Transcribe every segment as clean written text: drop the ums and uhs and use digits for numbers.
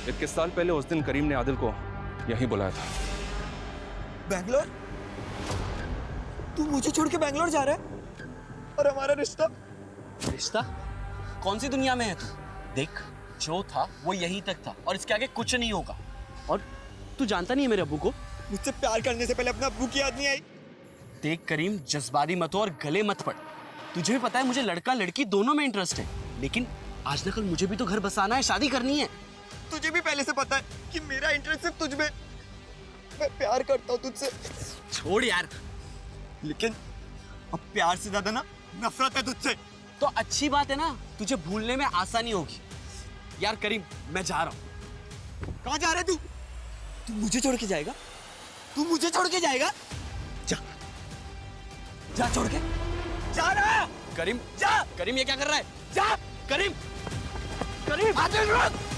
21 साल पहले उस दिन करीम ने आदिल को यहीं बुलाया था। बैंगलोर? तू मुझे छोड़ के बैंगलोर जा रहा है? और हमारा रिश्ता? रिश्ता? कौन सी दुनिया में है तू? देख, जो था वो यहीं तक था और इसके आगे कुछ नहीं होगा। और तू जानता नहीं है मेरे अब्बू को? मुझसे प्यार करने से पहले अपना अब्बू की याद नहीं आई? देख करीम, जज्बाती मत हो और गले मत पड़। तुझे भी पता है मुझे लड़का लड़की दोनों में इंटरेस्ट है, लेकिन आज न कल मुझे भी तो घर बसाना है, शादी करनी है। तुझे भी पहले से पता है कि मेरा इंटरेस्ट सिर्फ तुझ में। मैं प्यार करता हूँ तुझसे। छोड़ यार। लेकिन अब प्यार से ज्यादा ना नफरत है तुझसे। तो अच्छी बात है ना, तुझे भूलने में आसानी होगी। यार करीम, मैं जा रहा हूँ। कहाँ जा रहा है तू? तू मुझे छोड़ के जाएगा? तू मुझे छोड़ के जाएगा? जा, जा छोड़ के। जा रहा करीम, जा। करीम ये क्या कर रहा है? जा करीम, करीम आदिल रुक।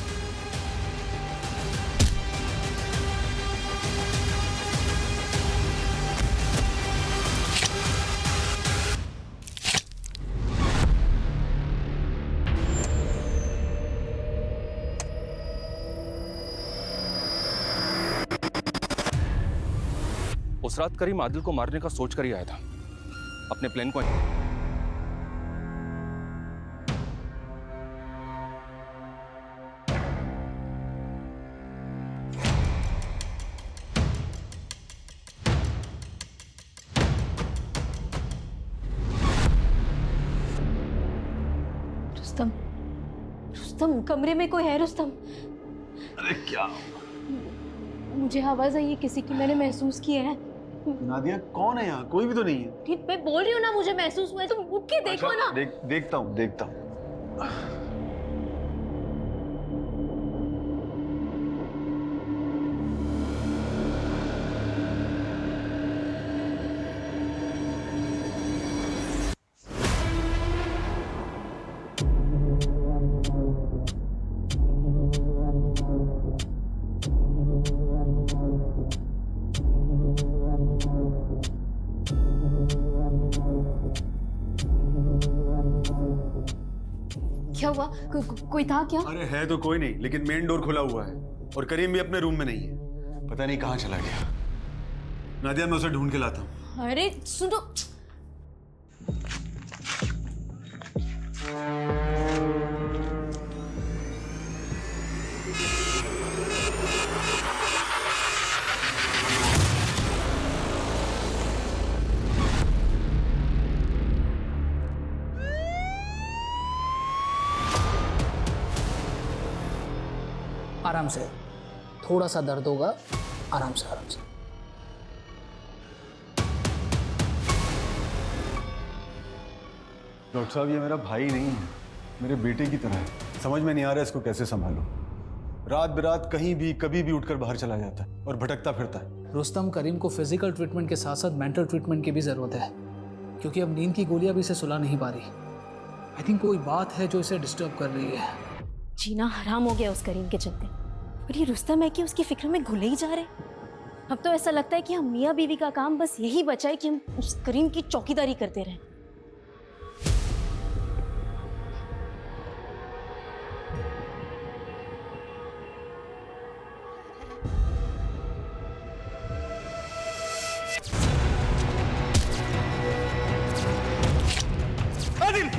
उस रात करीम आदिल को मारने का सोच कर ही आया था। अपने प्लान को रुस्तम, रुस्तम कमरे में कोई है? रुस्तम, अरे क्या? मुझे आवाज आई है किसी की, मैंने महसूस किया है। नादिया कौन है यहाँ? कोई भी तो नहीं है। ठीक, मैं बोल रही हूँ ना, मुझे महसूस हुआ है। तुम उठ के देखो ना। देखता हूँ, देखता हूँ। क्या हुआ? कोई था क्या? अरे है तो कोई नहीं, लेकिन मेन डोर खुला हुआ है और करीम भी अपने रूम में नहीं है। पता नहीं कहाँ चला गया। नादिया, मैं उसे ढूंढ के लाता हूँ। अरे सुनो, आराम से, थोड़ा सा दर्द होगा। आराम से, आराम से। डॉक्टर साहब, ये मेरा भाई नहीं है, मेरे बेटे की तरह है। समझ में नहीं आ रहा इसको कैसे संभालूं। रात बिरात कहीं भी कभी भी उठकर बाहर चला जाता है और भटकता फिरता है। रुस्तम, करीम को फिजिकल ट्रीटमेंट के साथ साथ मेंटल ट्रीटमेंट की भी ज़रूरत है, क्योंकि अब नींद की गोलियां भी इसे सुला नहीं पा रही। आई थिंक कोई बात है जो इसे डिस्टर्ब कर रही है। जीना हराम हो गया उस करीम के चलते। और ये रुस्तम है कि उसकी फिक्र में घुले ही जा रहे। अब तो ऐसा लगता है कि हम मियाँ बीवी का काम बस यही बचा है कि हम उस करीम की चौकीदारी करते रहें। आदिल!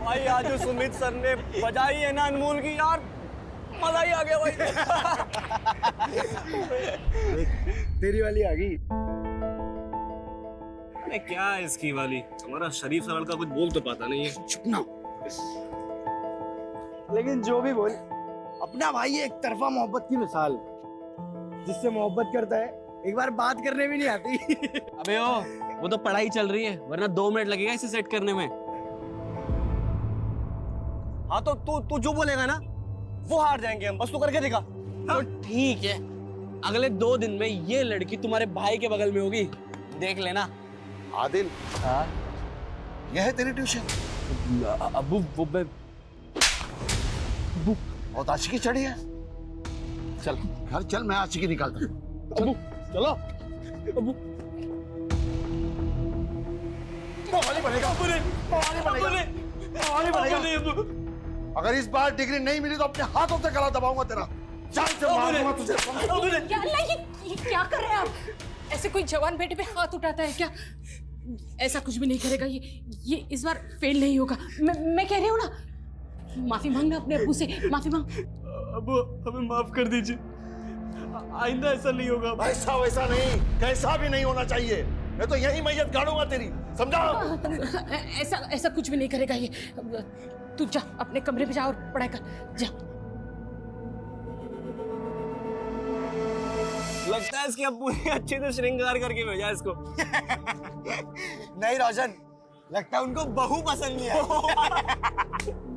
भाई आज जो सुमित सर ने बजाई है ना अनमोल की, यार मजा ही आ गया भाई। तेरी वाली आ गई। अरे क्या है इसकी वाली? हमारा शरीफ सरल का कुछ बोल तो पाता नहीं है। चुप ना। लेकिन जो भी बोल, अपना भाई एक तरफा मोहब्बत की मिसाल। जिससे मोहब्बत करता है, एक बार बात करने भी नहीं आती। अबे ओ, वो तो पढ़ाई चल रही है, वरना 2 मिनट लगेगा इसे सेट करने में। हाँ तो तू जो बोलेगा ना, वो हार जाएंगे हम। बस तू करके दिखा। तो ठीक है, अगले 2 दिन में ये लड़की तुम्हारे भाई के बगल में होगी, देख लेना। आदिल, हाँ? यह है तेरी ट्यूशन? अबू वो बहुत आशिकी चढ़ी है। चल घर चल, मैं आशिकी निकालता हूँ। अबू चलो। अबू मवाली बनेगा, मवाली बनेगा, मवाली बनेगा। अगर इस बार डिग्री नहीं मिली तो अपने हाथों से गला दबाऊंगा तेरा, जान से मार दूंगा तुझे। या अल्लाह, ये क्या कर रहे हैं आप? ऐसे कोई जवान बेटे पे हाथ उठाता है क्या? ऐसा कुछ भी नहीं करेगा ये इस बार फेल नहीं होगा। मैं कह रही हूँ ना, माफी मांगना अपने अब्बू से, माफी मांग। अब्बू हमें माफ कर दीजिए, आइंदा ऐसा नहीं होगा। ऐसा वैसा नहीं, कैसा भी नहीं होना चाहिए। मैं तो यही मैयत गाड़ूंगा तेरी, समझा? ऐसा कुछ भी नहीं करेगा ये। तू जा अपने कमरे में जा और पढ़ाई कर, जा। लगता है इसके अब्बू ने अच्छे से श्रृंगार करके भेजा इसको। नहीं रोशन, लगता है उनको बहू पसंद नहीं है।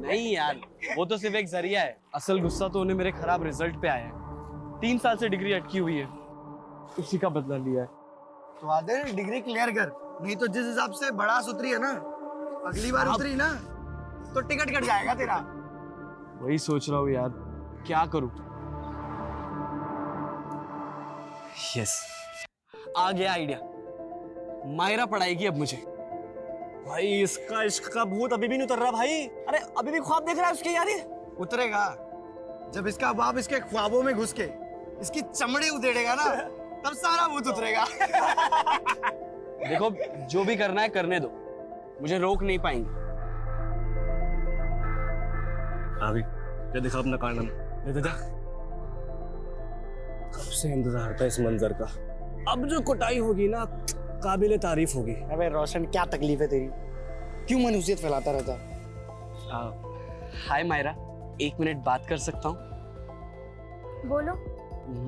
नहीं यार, वो तो सिर्फ एक जरिया है। असल गुस्सा तो उन्हें मेरे खराब रिजल्ट पे आया है। 3 साल से डिग्री अटकी हुई है, उसी का बदला लिया है। तो आदिल डिग्री क्लियर कर, नहीं तो जिस हिसाब से बड़ास उतरी है ना, अगली बार उतरी ना तो टिकट कट जाएगा तेरा। वही सोच रहा हूँ यार, क्या करूँ। यस, आ गया आइडिया। मायरा पढ़ाएगी अब मुझे। भाई इसका इश्क का भूत अभी भी नहीं उतर रहा भाई। अरे अभी भी ख्वाब देख रहा है उसके यार ये। उतरेगा जब इसका बाप इसके ख्वाबों में घुस के इसकी चमड़ी उधेड़ेगा ना, तब सारा भूत उतरेगा। देखो, जो भी करना है करने दो, मुझे रोक नहीं पाएंगे। अभी ये दिखा अपना कारनामा, दे दे। कब से इंतजार था इस मंजर का। अब जो कुटाई होगी ना, काबिले तारीफ होगी। अबे रोशन, क्या तकलीफ है तेरी? क्यों मनहूसियत फैलाता रहता? हाय मायरा, 1 मिनट बात कर सकता हूँ? बोलो।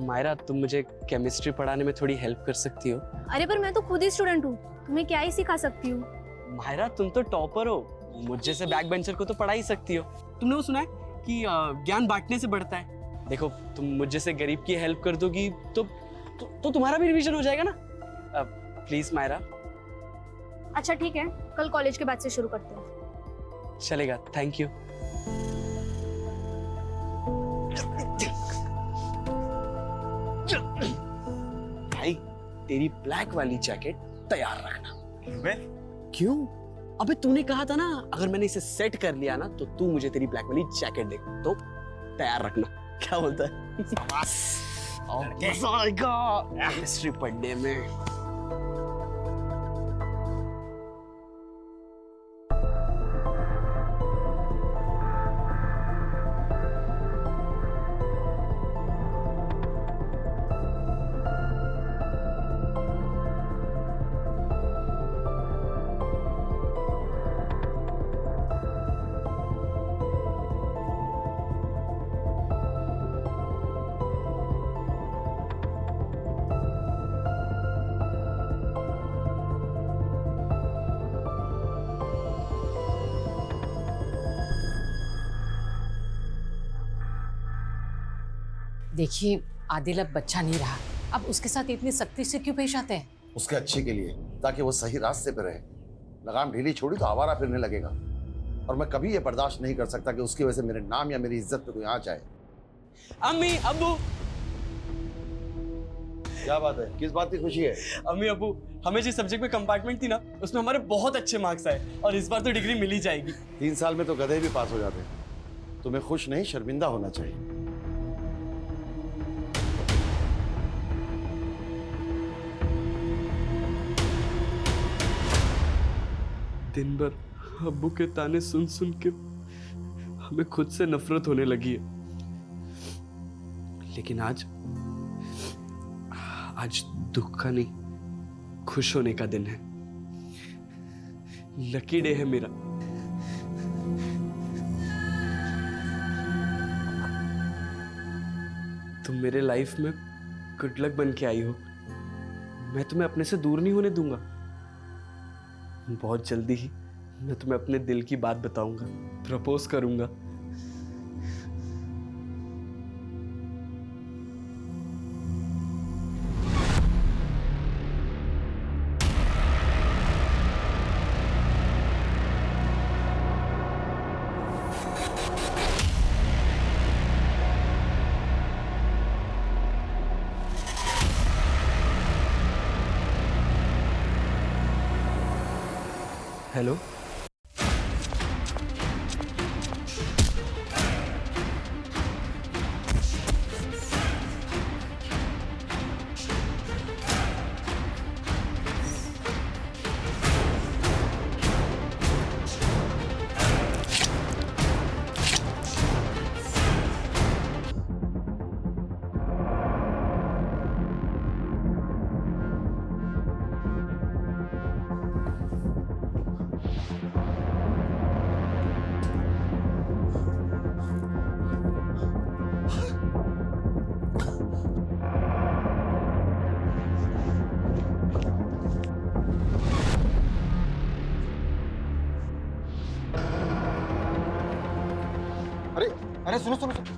मायरा, तुम मुझे केमिस्ट्री पढ़ाने में थोड़ी हेल्प कर सकती हो? अरे पर मैं तो खुद ही स्टूडेंट हूँ, तुम्हें क्या ही सिखा सकती हूँ? मायरा, तुम तो टॉपर हो, मुझ जैसे बैक बेंचर को तो पढ़ा ही सकती हो। तुमने वो सुना है कि ज्ञान बांटने से बढ़ता है? देखो, तुम मुझ जैसे गरीब की हेल्प कर दोगी तो तुम्हारा भी रिवीजन हो जाएगा ना। प्लीज मायरा। अच्छा ठीक है, कल कॉलेज के बाद से शुरू करते हैं। चलेगा, थैंक यू। भाई, तेरी ब्लैक वाली जैकेट तैयार रखना। क्यों? अबे तूने कहा था ना, अगर मैंने इसे सेट कर लिया ना तो तू मुझे तेरी ब्लैक वाली जैकेट दे, तो तैयार रखना। क्या बोलता है? मजा आएगा हिस्ट्री पढ़ने में। देखिए, आदिल अब बच्चा नहीं रहा, अब उसके साथ इतनी सख्ती से क्यों पेश आते हैं? उसके अच्छे के लिए, ताकि वो सही रास्ते पे रहे। लगाम ढीली छोड़ी तो आवारा फिरने लगेगा, और मैं कभी ये बर्दाश्त नहीं कर सकता कि उसकी वजह से मेरे नाम या मेरी इज्जत पे कोई आंच आए। अम्मी, अब्बू। क्या बात है? किस बात की खुशी है? अम्मी, अब्बू, हमें जिस सब्जेक्ट में कंपार्टमेंट थी ना, उसमें हमारे बहुत अच्छे मार्क्स आए और इस बार तो डिग्री मिल ही जाएगी। 3 साल में तो गधे भी पास हो जाते हैं। तुम्हें खुश नहीं, शर्मिंदा होना चाहिए। दिन भर अब्बू के ताने सुन सुन के हमें खुद से नफरत होने लगी है। लेकिन आज दुख का नहीं, खुश होने का दिन है। लकी डे है मेरा। तुम मेरे लाइफ में गुड लक बन के आई हो। मैं तुम्हें अपने से दूर नहीं होने दूंगा। बहुत जल्दी ही मैं तुम्हें अपने दिल की बात बताऊंगा, प्रपोज करूंगा। हेलो। अरे सुनो सुनो सुनो,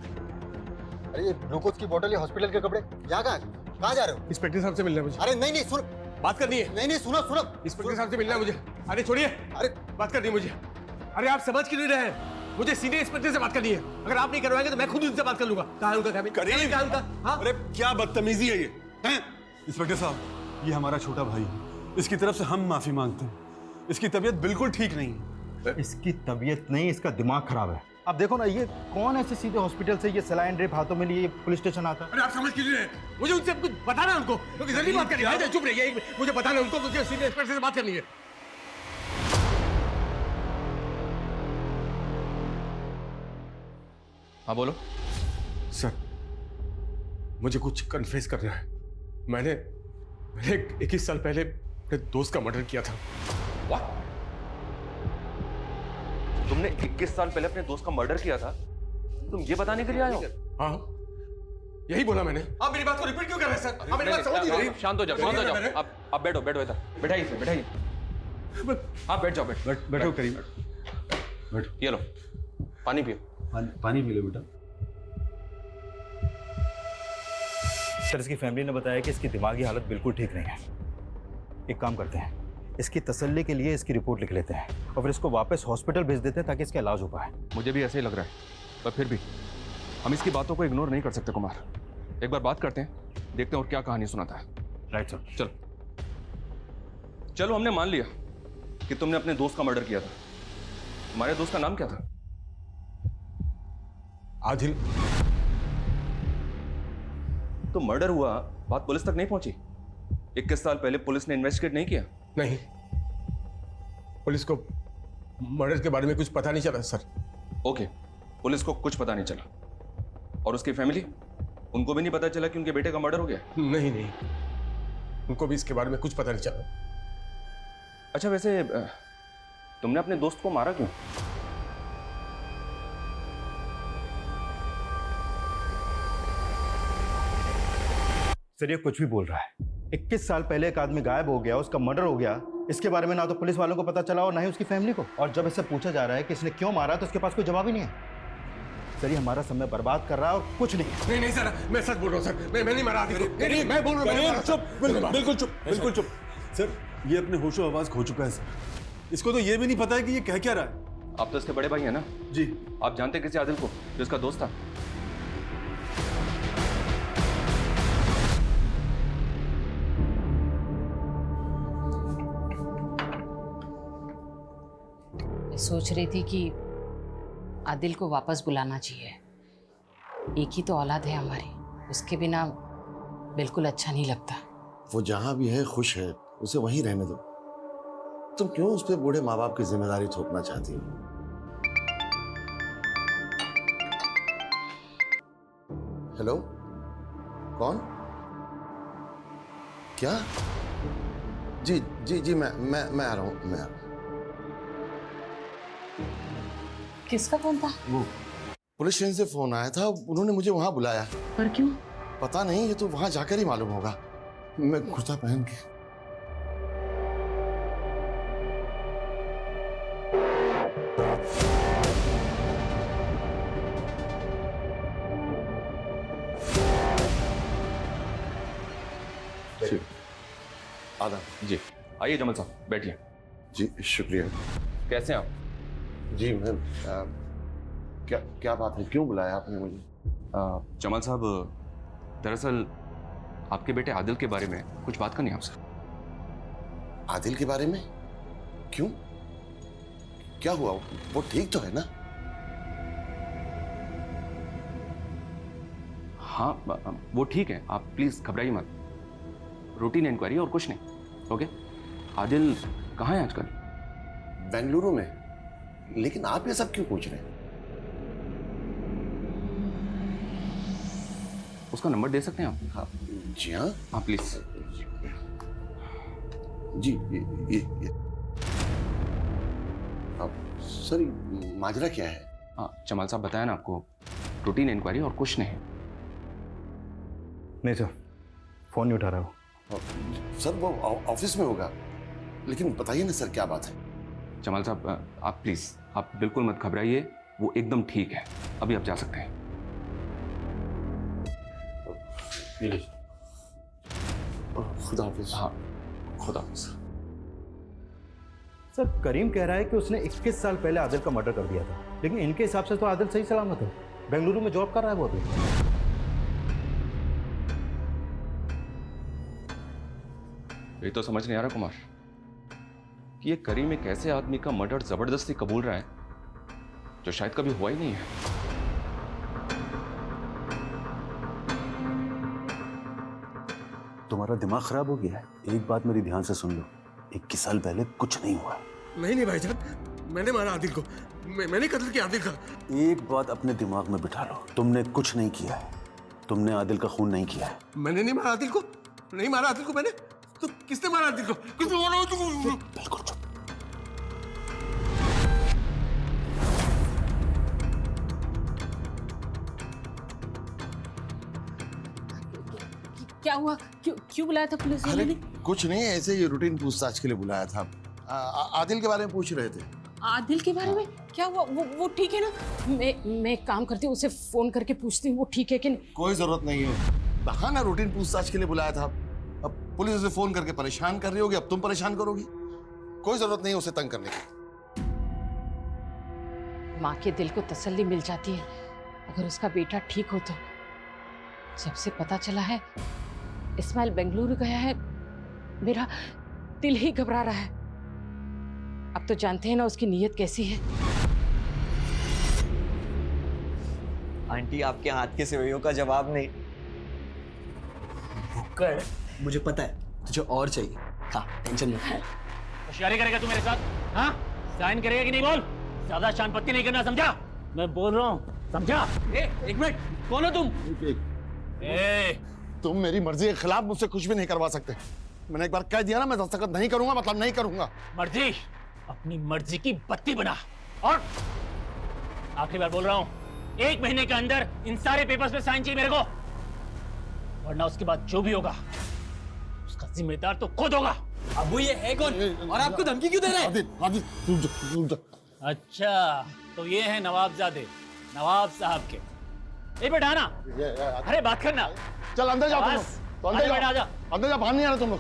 अरे ये ग्लूकोज की बोतल, ये हॉस्पिटल के कपड़े, यहाँ कहाँ जा रहे हो? इंस्पेक्टर साहब से मिलना है मुझे। अरे नहीं नहीं सुनो, बात करनी है। नहीं नहीं सुनो सुनो, इंस्पेक्टर साहब से मिलना है मुझे। अरे छोड़िए, अरे बात करनी है मुझे। अरे आप समझ क्यों नहीं रहे हैं? मुझे सीनियर इंस्पेक्टर से बात करनी है। अगर आप नहीं करवाएंगे तो मैं खुद उनसे बात कर लूंगा। कहाँ है उनका कैबिन? कहाँ है उनका? हाँ? अरे क्या बदतमीजी है ये, हैं? इंस्पेक्टर साहब, ये हमारा छोटा भाई है, इसकी तरफ से हम माफी मांगते हैं। इसकी तबीयत बिल्कुल ठीक नहीं है। इसकी तबीयत नहीं, इसका दिमाग खराब है। अब देखो ना, ये कौन ऐसे सीधे हॉस्पिटल से ये सलाइन ड्रिप हाथों में लिए पुलिस स्टेशन आता है? अरे आप समझ क्यों नहीं रहे? मुझे उनसे कुछ बताना है उनको, क्योंकि जल्दी बात करनी है। चुप रहिए, मुझे बताना है उनको, मुझे सीनियर इंस्पेक्टर से बात करनी है। हाँ बोलो। सर, मुझे कुछ कन्फेस करना है। मैंने 21 साल पहले अपने दोस्त का मर्डर किया था। What? तुमने 21 साल पहले अपने दोस्त का मर्डर किया था? तुम ये बताने के लिए आए हो? हाँ, यही बोला मैंने। आप मेरी बात को रिपीट क्यों कर रहे हैं सर? आप मेरी बात समझ नहीं रहे। शांत हो जाओ, शांत हो जाओ। आप बैठो, बैठो इधर, बैठाइए इसे, बैठाइए। आप बैठ जाओ, बैठो करीम, बैठो। ये लो, पानी पियो। पानी पी लो बेटा। सर, इसकी फैमिली ने बताया कि इसकी दिमागी हालत बिल्कुल ठीक नहीं है। एक काम करते हैं, इसकी तसल्ली के लिए इसकी रिपोर्ट लिख लेते हैं और फिर इसको वापस हॉस्पिटल भेज देते हैं ताकि इसका इलाज हो पाए। मुझे भी ऐसे ही लग रहा है, पर फिर भी हम इसकी बातों को इग्नोर नहीं कर सकते कुमार। एक बार बात करते हैं, देखते हैं और क्या कहानी सुनाता है। Right sir. चलो चलो, हमने मान लिया कि तुमने अपने दोस्त का मर्डर किया था। तुम्हारे दोस्त का नाम क्या था? आदिल। तो मर्डर हुआ, बात पुलिस तक नहीं पहुंची? 21 साल पहले पुलिस ने इन्वेस्टिगेट नहीं किया? नहीं, पुलिस को मर्डर के बारे में कुछ पता नहीं चला सर। ओके, पुलिस को कुछ पता नहीं चला, और उसकी फैमिली, उनको भी नहीं पता चला कि उनके बेटे का मर्डर हो गया? नहीं नहीं, उनको भी इसके बारे में कुछ पता नहीं चला। अच्छा, वैसे तुमने अपने दोस्त को मारा क्यों? सर, ये कुछ भी बोल रहा है। 21 साल पहले एक आदमी गायब हो गया, उसका मर्डर हो गया, इसके बारे में ना तो पुलिस वालों को पता चला और ना ही उसकी फैमिली को। और जब इससे पूछा जा रहा है कि इसने क्यों मारा तो उसके पास कोई जवाब ही नहीं है। सर, ये हमारा समय बर्बाद कर रहा है और कुछ नहीं। नहीं नहीं सर, मैं सच बोल रहा हूँ सर, मैं नहीं मारा आदिल को। नहीं, मैं बोल रहा हूँ। चुप, बिल्कुल चुप, बिल्कुल चुप। सर, ये अपने होशो आवाज खो चुका है सर। इसको तो ये भी नहीं पता है कि ये कह क्या रहा है। आप तो इसके बड़े भाई हैं ना? जी। आप जानते किसी आदिल को जो इसका दोस्त था? सोच रही थी कि आदिल को वापस बुलाना चाहिए। एक ही तो औलाद है हमारी, उसके बिना बिल्कुल अच्छा नहीं लगता। वो जहां भी है खुश है, उसे वहीं रहने दो। तुम क्यों उस पर बूढ़े माँ बाप की जिम्मेदारी थोपना चाहती हो? हेलो, कौन? क्या? जी जी जी, मैं आ रहा हूँ, मैं आ रहा हूँ। किसका फोन था? वो पुलिस स्टेशन से फोन आया था, उन्होंने मुझे वहां बुलाया। पर क्यों? पता नहीं, ये तो वहां जाकर ही मालूम होगा। मैं कुर्ता पहन के। आदाब। जी आइए जमल साहब, बैठिए। जी शुक्रिया। कैसे हैं आप? जी मैं क्या बात है, क्यों बुलाया आपने मुझे? जमाल साहब, दरअसल आपके बेटे आदिल के बारे में कुछ बात करनी है आपसे। आदिल के बारे में? क्यों? क्या हुआ? वो ठीक तो है ना? हाँ वो ठीक है, आप प्लीज घबराइए मत। रूटीन इंक्वायरी और कुछ नहीं। ओके। आदिल कहाँ है आजकल? बेंगलुरु में। लेकिन आप ये सब क्यों पूछ रहे हैं? उसका नंबर दे सकते हैं आप? हाँ जी हाँ। हाँ प्लीज। जी ये सर माजरा क्या है? हाँ जमाल साहब बताया ना आपको, रूटीन इंक्वायरी और कुछ नहीं। नहीं सर, फोन नहीं उठा रहा वो। सर वो ऑफिस में होगा। लेकिन बताइए ना सर क्या बात है? जमाल साहब आप प्लीज, आप बिल्कुल मत घबराइए, वो एकदम ठीक है। अभी आप जा सकते हैं। खुदा हाफिज। हाँ खुदा हाफिज। सर करीम कह रहा है कि उसने 21 साल पहले आदिल का मर्डर कर दिया था, लेकिन इनके हिसाब से तो आदिल सही सलामत है, बेंगलुरु में जॉब कर रहा है वो अभी। ये तो समझ नहीं आ रहा कुमार कि ये करीम एक ऐसे आदमी का मर्डर जबरदस्ती कबूल रहा है जो शायद कभी हुआ ही नहीं है। तुम्हारा दिमाग खराब हो गया है? एक बात मेरी ध्यान से सुन लो, 21 साल पहले कुछ नहीं हुआ। नहीं भाईजान, मैंने मारा आदिल को। मैंने कत्ल किया आदिल का। एक बात अपने दिमाग में बिठा लो, तुमने कुछ नहीं किया है, तुमने आदिल का खून नहीं किया है। मैंने नहीं मारा आदिल को। नहीं मारा आदिल को मैंने। तो किसने मारा आदिल को? किसने मारा आदिल को? बिल्कुल चुप। क्या हुआ? क्यों बुलाया था पुलिस वाले ने? कुछ नहीं, ऐसे ही रूटीन पूछताछ के लिए बुलाया था। आदिल के बारे में पूछ रहे थे। आदिल के बारे में? क्या हुआ? वो ठीक है ना? मैं एक काम करती हूँ, उसे फोन करके पूछती हूँ वो ठीक है कि नहीं। कोई जरूरत नहीं है, बहाना रूटीन पूछताछ के लिए बुलाया था। अब पुलिस उसे फोन करके परेशान कर रही होगी, अब तुम परेशान करोगी। कोई जरूरत नहीं है उसे तंग करने की। माँ के दिल को तसल्ली मिल जाती है अगर उसका बेटा ठीक हो तो। जब से पता चला है इस्माइल बेंगलुरु गया है, मेरा दिल ही घबरा रहा है। अब तो जानते हैं ना उसकी नीयत कैसी है। आंटी आपके हाथ के सेवइयों का जवाब नहीं। भुक्कड़, मुझे पता है तुझे और चाहिए। हाँ टेंशन मत ले। होशियारी करेगा तू मेरे साथ? हाँ साइन करेगा कि नहीं बोल? ज्यादा शानपत्ती नहीं करना, समझा? मैं बोल रहा हूँ, समझा? एक मिनट, कौन हो तुम? तुम मेरी मर्जी के खिलाफ मुझसे कुछ भी नहीं करवा सकते। मैंने एक बार कह दिया ना, मैं दस्तखत नहीं करूंगा मतलब नहीं करूंगा। मर्जी अपनी मर्जी की बत्ती बना। और आखिरी बार बोल रहा हूँ, 1 महीने के अंदर इन सारे पेपर्स पे साइन चाहिए मेरे को, वरना उसके बाद जो भी होगा उसका जिम्मेदार तो खुद होगा। अब वो ये है कौन और आपको धमकी क्यों दे रहे हैं? आदिल, रुक जा। अच्छा तो ये है नवाबजादे, नवाब साहब के। ए बेटा ना, अरे बात करना। चल अंदर जाओ तुम लोग। तो अंदर जाओ, आजा। अंदर जाओ, बाहर नहीं आना तुम लोग।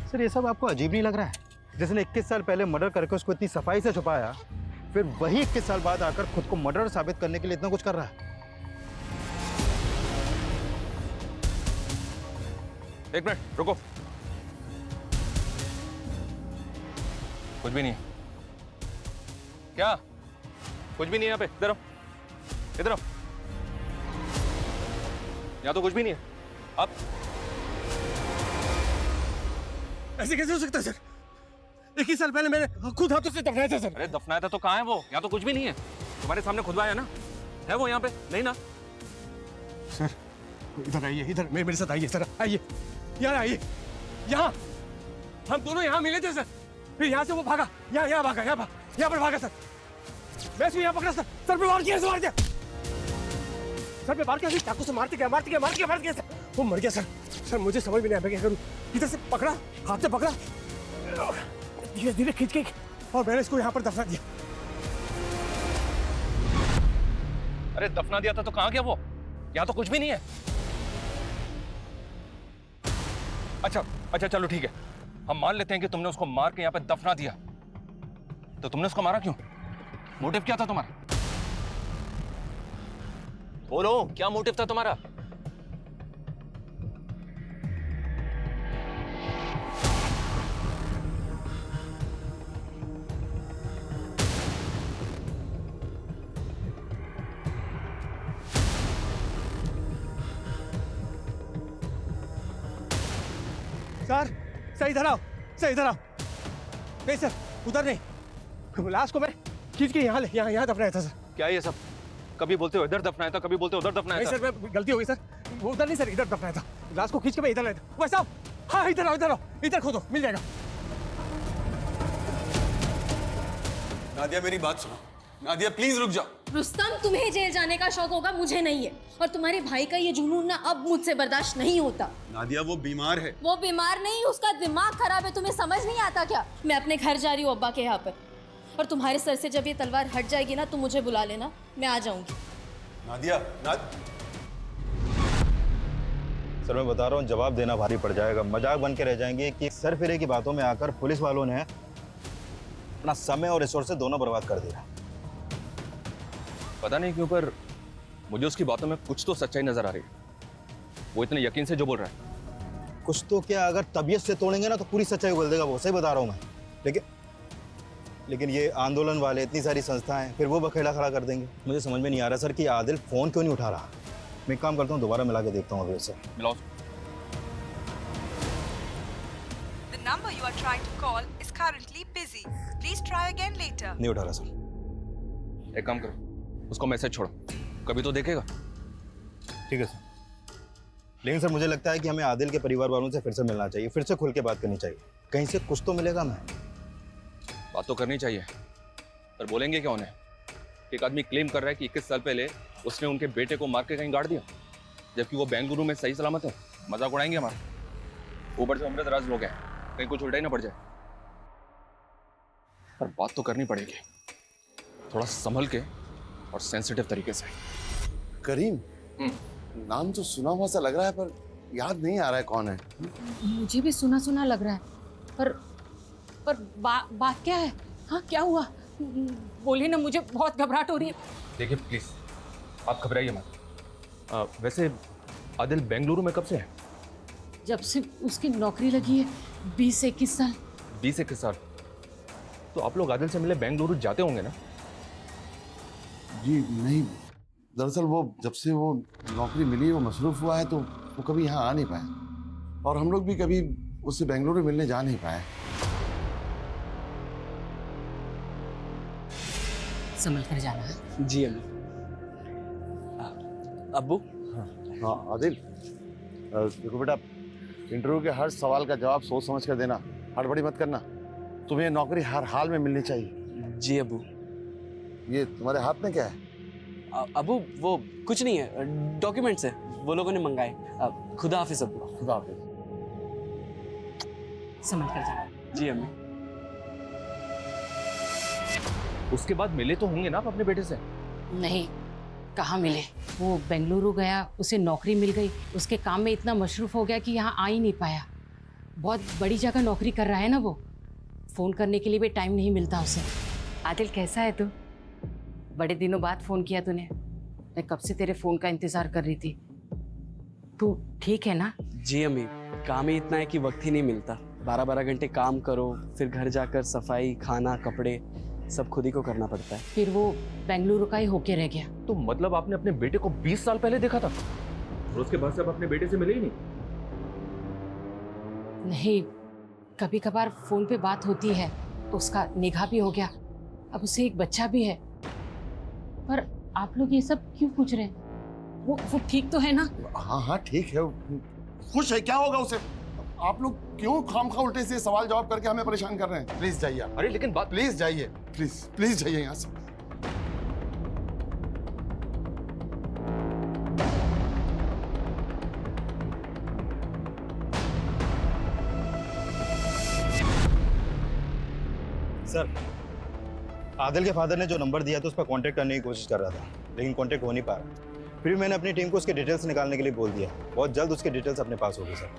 सर ये सब आपको अजीब नहीं लग रहा है? जिसने 21 साल पहले मर्डर करके उसको इतनी सफाई से छुपाया, फिर वही 21 साल बाद आकर खुद को मर्डर साबित करने के लिए इतना कुछ कर रहा है। एक मिनट रुको। कुछ भी नहीं है। क्या? कुछ भी नहीं है यहाँ पे। इधर आओ, इधर आओ। यहाँ तो कुछ भी नहीं है। अब ऐसे कैसे हो सकता है सर? 21 साल पहले मैंने खुद हाथों से दफनाया था सर। अरे दफनाया था तो कहाँ है वो? यहाँ तो कुछ भी नहीं है। तुम्हारे सामने खुदवाया ना। है वो यहाँ पे? नहीं ना? सर इधर आइए, इधर मेरे साथ आइए सर, आइए यहाँ आइए, यहाँ हम दोनों यहाँ मिले थे सर, फिर यहाँ से वो भागा, यहाँ भागा, यहाँ पर भागा सर, मैं इसको यहाँ पकड़ा सर, सर पे वार किया, सर पे वार किया, चाकू से मारते गया सर, वो मर गया सर, मुझे समझ में नहीं आया क्या करूँ, इधर से पकड़ा, हाथ से पकड़ा, धीरे धीरे खींच के और मैंने इसको यहाँ पर दफना दिया। अरे दफना दिया था तो कहाँ गया वो? यहाँ तो कुछ भी नहीं है। अच्छा चलो ठीक है, हम मान लेते हैं कि तुमने उसको मार के यहाँ पे दफना दिया, तो तुमने उसको मारा क्यों? मोटिव क्या था तुम्हारा? बोलो, क्या मोटिव था तुम्हारा? सर इधर आओ, नहीं सर उधर नहीं, लाश को मैं खींच के यहाँ दफनाया था सर। क्या ये सब? कभी बोलते हो इधर दफनाया था, कभी बोलते हो उधर दफनाया था। नहीं सर, मैं गलती हो गई सर, वो उधर नहीं सर, इधर दफनाया था, लाश को खींच के मैं इधर लाया था। वैसा हाँ, इधर आओ, इधर खोदो, मिल जाएगा। नादिया मेरी बात सुनो, नादिया प्लीज रुक जाओ। रुस्तम, तुम्हें जेल जाने का शौक होगा, मुझे नहीं है, और तुम्हारे भाई का ये जुनून ना अब मुझसे बर्दाश्त नहीं होता। नादिया वो बीमार है। वो बीमार नहीं, उसका दिमाग खराब है, तुम्हें समझ नहीं आता क्या? मैं अपने घर जा रही हूँ अब्बा के यहाँ पर, और तुम्हारे सर से जब ये तलवार हट जाएगी ना, तुम मुझे बुला लेना, मैं आ जाऊंगी। नादिया सर मैं बता रहा हूँ, जवाब देना भारी पड़ जाएगा, मजाक बन के रह जाएंगे कि सर फिरे की बातों में आकर पुलिस वालों ने अपना समय और रिसोर्सेज दोनों बर्बाद कर दिया। पता नहीं क्यों पर मुझे उसकी बातों में कुछ तो सच्चाई नजर आ रही है। वो इतने यकीन से जो बोल रहा है, कुछ तो क्या, अगर तबीयत से तोड़ेंगे ना तो पूरी सच्चाई बोल देगा वो, सही बता रहा हूँ मैं। लेकिन ये आंदोलन वाले, इतनी सारी संस्थाएं, फिर वो बखेड़ा खड़ा कर देंगे। मुझे समझ में नहीं आ रहा सर कि आदिल फोन क्यों नहीं उठा रहा। मैं एक काम करता हूँ, दोबारा मिला के देखता हूँ अभी उससे। मिलाओ। The number you are trying to call is currently busy. Please try again later. नहीं उठा रहा सर। एक काम करो, उसको मैसेज छोड़ो, कभी तो देखेगा। ठीक है सर। लेकिन सर मुझे लगता है कि हमें आदिल के परिवार वालों से फिर से मिलना चाहिए, फिर से खुल के बात करनी चाहिए, कहीं से कुछ तो मिलेगा। मैं बात तो करनी चाहिए, पर बोलेंगे क्या उन्हें? एक आदमी क्लेम कर रहा है कि 21 साल पहले उसने उनके बेटे को मार के कहीं गाड़ दिया, जबकि वो बेंगलुरु में सही सलामत है। मजाक उड़ाएंगे हमारा। ऊपर से अमृतराज लोग हैं, कहीं कुछ उल्टा ही ना पड़ जाए। पर बात तो करनी पड़ेगी, थोड़ा संभल के और सेंसिटिव तरीके से। करीम, नाम तो सुना हुआ सा लग रहा है, पर याद नहीं आ रहा है कौन है। मुझे भी सुना सुना लग रहा है, पर बात क्या है? हाँ, क्या हुआ? बोलिए ना, मुझे बहुत घबराहट हो रही है। देखिए प्लीज, आप घबराइए मत। वैसे आदिल बेंगलुरु में कब से है? जब से उसकी नौकरी लगी है, 20 से 21 साल। 20 से 21 साल? तो आप लोग आदिल से मिले बेंगलुरु जाते होंगे ना? जी नहीं, दरअसल वो जब से वो नौकरी मिली, वो मसरूफ हुआ है, तो वो कभी यहाँ आ नहीं पाया, और हम लोग भी कभी उससे बेंगलुरु मिलने जा नहीं पाए। संभल कर जाना है। जी अम्मी। अब्बू। हाँ आदिल, देखो बेटा, इंटरव्यू के हर सवाल का जवाब सोच समझ कर देना, हड़बड़ी मत करना। तुम्हें नौकरी हर हाल में मिलनी चाहिए। जी अब्बू। ये तुम्हारे हाथ में क्या है? अब्बू वो कुछ नहीं है, डॉक्यूमेंट्स है, वो लोगों ने मंगाए। खुदा हाफिज अब्बू। खुदा हाफिज। संभल कर जाना। जी अम्मी। उसके बाद मिले तो होंगे ना आप अपने बेटे से? नहीं, कहाँ मिले। वो बेंगलुरु गया, उसे नौकरी मिल गई, उसके काम में इतना मशरूफ हो गया कि यहाँ आ ही नहीं पाया। बहुत बड़ी जगह नौकरी कर रहा है ना वो, फ़ोन करने के लिए भी टाइम नहीं मिलता उसे। आदिल कैसा है तू? बड़े दिनों बाद फ़ोन किया तूने, मैं कब से तेरे फ़ोन का इंतज़ार कर रही थी। तू ठीक है ना? जी अम्मी, काम ही इतना है कि वक्त ही नहीं मिलता। 12-12 घंटे काम करो, फिर घर जाकर सफाई, खाना, कपड़े सब खुद ही को करना पड़ता है। फिर वो बेंगलुरु का ही होके रह गया। तो मतलब आपने अपने बेटे को 20 साल पहले देखा था और उसके बाद से आप अपने बेटे से मिले ही नहीं? नहीं, कभी कभार फोन पे बात होती है तो उसका निगाह भी हो गया। अब उसे एक बच्चा भी है, पर आप लोग ये सब क्यों पूछ रहे हैं? वो ठीक तो है ना? हाँ हाँ ठीक है, खुश है, क्या होगा उसे? आप लोग क्यों खामखा उल्टे से सवाल जवाब करके हमें परेशान कर रहे हैं? प्लीज जाइए आप। अरे लेकिन बात, प्लीज जाइए, प्लीज प्लीज जाइए यहाँ से। सर, आदिल के फादर ने जो नंबर दिया था उस पर कांटेक्ट करने की कोशिश कर रहा था, लेकिन कांटेक्ट हो नहीं पा रहा। फिर मैंने अपनी टीम को उसके डिटेल्स निकालने के लिए बोल दिया। बहुत जल्द उसके डिटेल्स अपने पास होगी सर।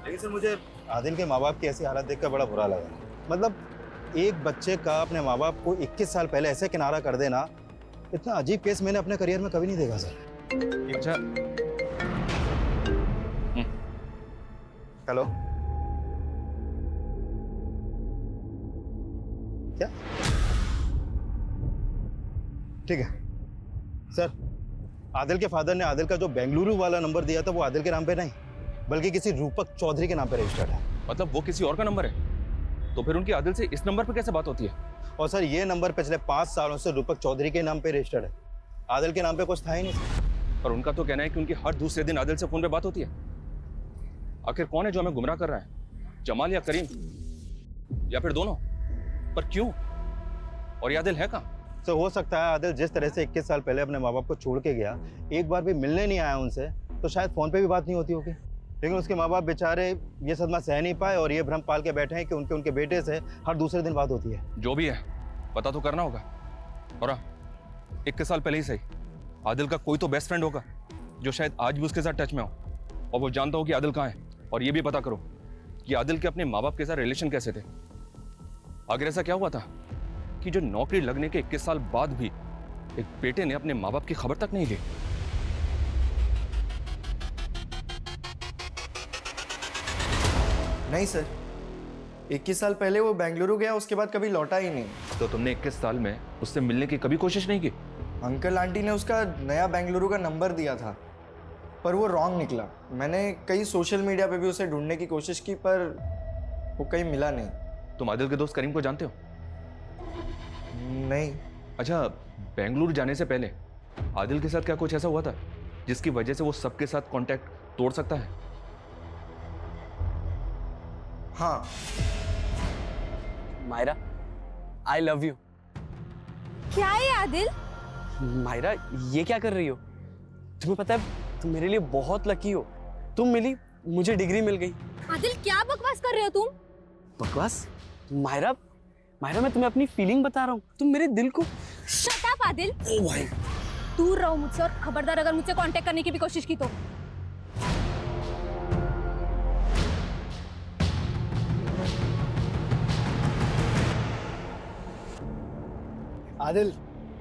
लेकिन सर मुझे आदिल के माँ बाप की ऐसी हालत देखकर बड़ा बुरा लगा। मतलब एक बच्चे का अपने माँ बाप को 21 साल पहले ऐसे किनारा कर देना, इतना अजीब केस मैंने अपने करियर में कभी नहीं देखा सर। अच्छा, हेलो, क्या? ठीक है सर, आदिल के फादर ने आदिल का जो बेंगलुरु वाला नंबर दिया था वो आदिल के नाम पे नहीं, बल्कि किसी रूपक चौधरी के नाम पे रजिस्टर्ड है। मतलब वो किसी और का नंबर है? तो फिर उनकी आदिल से इस नंबर पर कैसे बात होती है? और सर ये नंबर पिछले 5 सालों से रूपक चौधरी के नाम पे रजिस्टर्ड है, आदिल के नाम पे कुछ था ही नहीं। और उनका तो कहना है कि उनकी हर दूसरे दिन आदिल से फोन पे बात होती है। आखिर कौन है जो हमें गुमराह कर रहा है, जमाल या करीम, या फिर दोनों? पर क्यों? और ये आदिल है कहाँ? तो हो सकता है आदिल जिस तरह से 21 साल पहले अपने माँ बाप को छोड़ के गया, एक बार भी मिलने नहीं आया उनसे, तो शायद फोन पे भी बात नहीं होती होगी। लेकिन उसके माँ बाप बेचारे ये सदमा सह नहीं पाए और ये भ्रम पाल के बैठे हैं कि उनके बेटे से हर दूसरे दिन बात होती है। जो भी है पता तो करना होगा। और 21 साल पहले ही सही, आदिल का कोई तो बेस्ट फ्रेंड होगा जो शायद आज भी उसके साथ टच में हो, और वो जानता हो कि आदिल कहाँ है। और ये भी पता करो कि आदिल के अपने माँ बाप के साथ रिलेशन कैसे थे। आखिर ऐसा क्या हुआ था कि जो नौकरी लगने के 21 साल बाद भी एक बेटे ने अपने माँ बाप की खबर तक नहीं ली? नहीं सर, 21 साल पहले वो बेंगलुरु गया, उसके बाद कभी लौटा ही नहीं। तो तुमने 21 साल में उससे मिलने की कभी कोशिश नहीं की? अंकल आंटी ने उसका नया बेंगलुरु का नंबर दिया था, पर वो रॉन्ग निकला। मैंने कई सोशल मीडिया पे भी उसे ढूंढने की कोशिश की, पर वो कहीं मिला नहीं। तुम आदिल के दोस्त करीम को जानते हो? नहीं। अच्छा, बेंगलुरु जाने से पहले आदिल के साथ क्या कुछ ऐसा हुआ था जिसकी वजह से वो सबके साथ कांटेक्ट तोड़ सकता है? हाँ। Myra, I love you. क्या है आदिल? मायरा, ये क्या कर रही हो? तुम्हें पता है तुम मेरे लिए बहुत लकी हो। तुम मिली, मुझे डिग्री मिल गई। आदिल क्या बकवास कर रहे हो तुम? बकवास? मायरा, मायरा मैं तुम्हें अपनी फीलिंग बता रहा हूँ, तुम मेरे दिल को। Shut up Adil. ओ भाई, दूर रहो मुझसे, और खबरदार अगर मुझसे कांटेक्ट करने की भी कोशिश की तो। आदिल,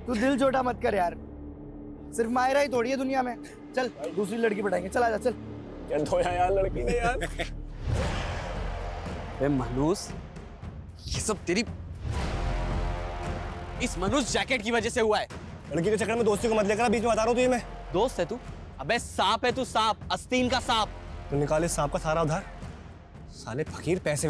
तू दिल छोटा मत कर यार, सिर्फ मायरा ही थोड़ी है दुनिया में। चल दूसरी लड़की पटाएंगे, चल आजा चल। यार धोया यार लड़की ने यार। ए मनूस, ये सब तेरी इस मनुष्य जैकेट की वजह से हुआ है। लड़की के चक्कर में दोस्ती को मत लेकर, बीच में बता रहा हूँ तुझे मैं। दोस्त है तू? अबे सांप है तू, सांप, आस्तीन का सांप। तो निकाले सांप का सारा उधार, साले फकीर पैसे